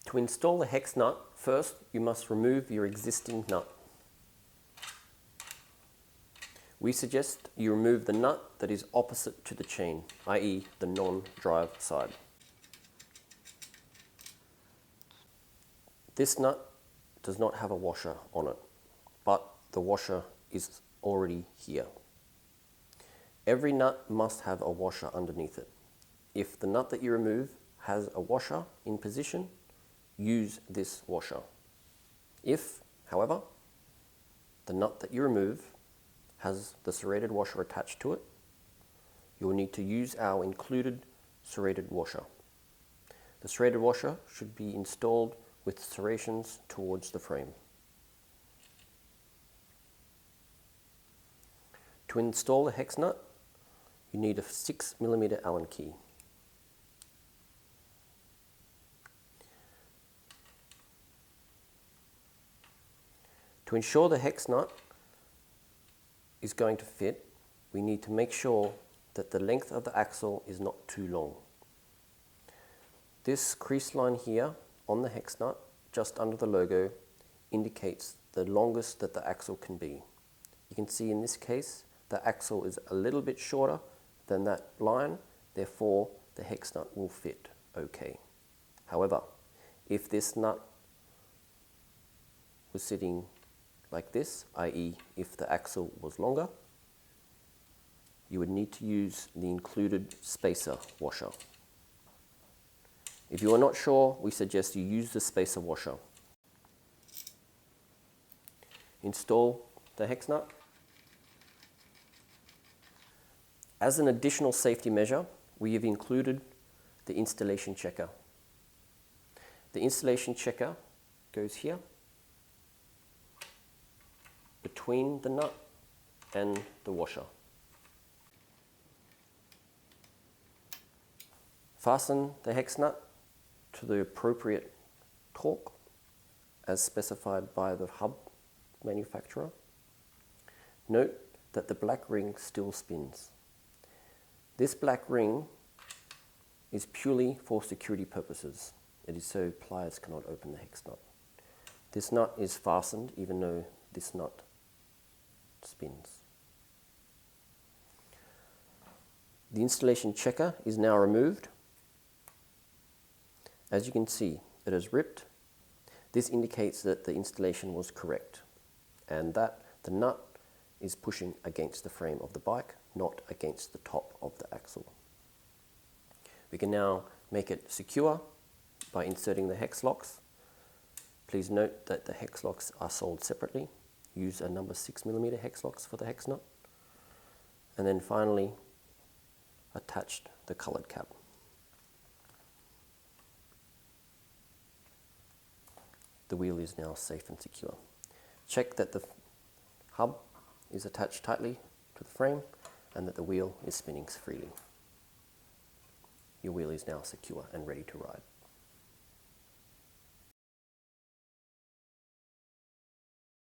To install the hex nut, first you must remove your existing nut. We suggest you remove the nut that is opposite to the chain, i.e. the non-drive side. This nut does not have a washer on it, but the washer is already here. Every nut must have a washer underneath it. If the nut that you remove has a washer in position, use this washer. If, however, the nut that you remove has the serrated washer attached to it, you will need to use our included serrated washer. The serrated washer should be installed with serrations towards the frame. To install the hex nut, you need a 6mm Allen key. To ensure the hex nut is going to fit, we need to make sure that the length of the axle is not too long. This crease line here on the hex nut, just under the logo, indicates the longest that the axle can be. You can see in this case, the axle is a little bit shorter than that line, therefore the hex nut will fit okay. However, if this nut was sitting like this, i.e. if the axle was longer, you would need to use the included spacer washer. If you are not sure, we suggest you use the spacer washer. Install the hex nut. As an additional safety measure, we have included the installation checker. The installation checker goes here, between the nut and the washer. Fasten the hex nut to the appropriate torque as specified by the hub manufacturer. Note that the black ring still spins. This black ring is purely for security purposes. It is so pliers cannot open the hex nut. This nut is fastened even though this nut spins. The installation checker is now removed. As you can see, it is ripped. This indicates that the installation was correct and that the nut is pushing against the frame of the bike, not against the top of the axle. We can now make it secure by inserting the hex locks. Please note that the hex locks are sold separately. Use a number 6mm hex locks for the hex nut. And then finally, attach the colored cap. The wheel is now safe and secure. Check that the hub is attached tightly to the frame and that the wheel is spinning freely. Your wheel is now secure and ready to ride.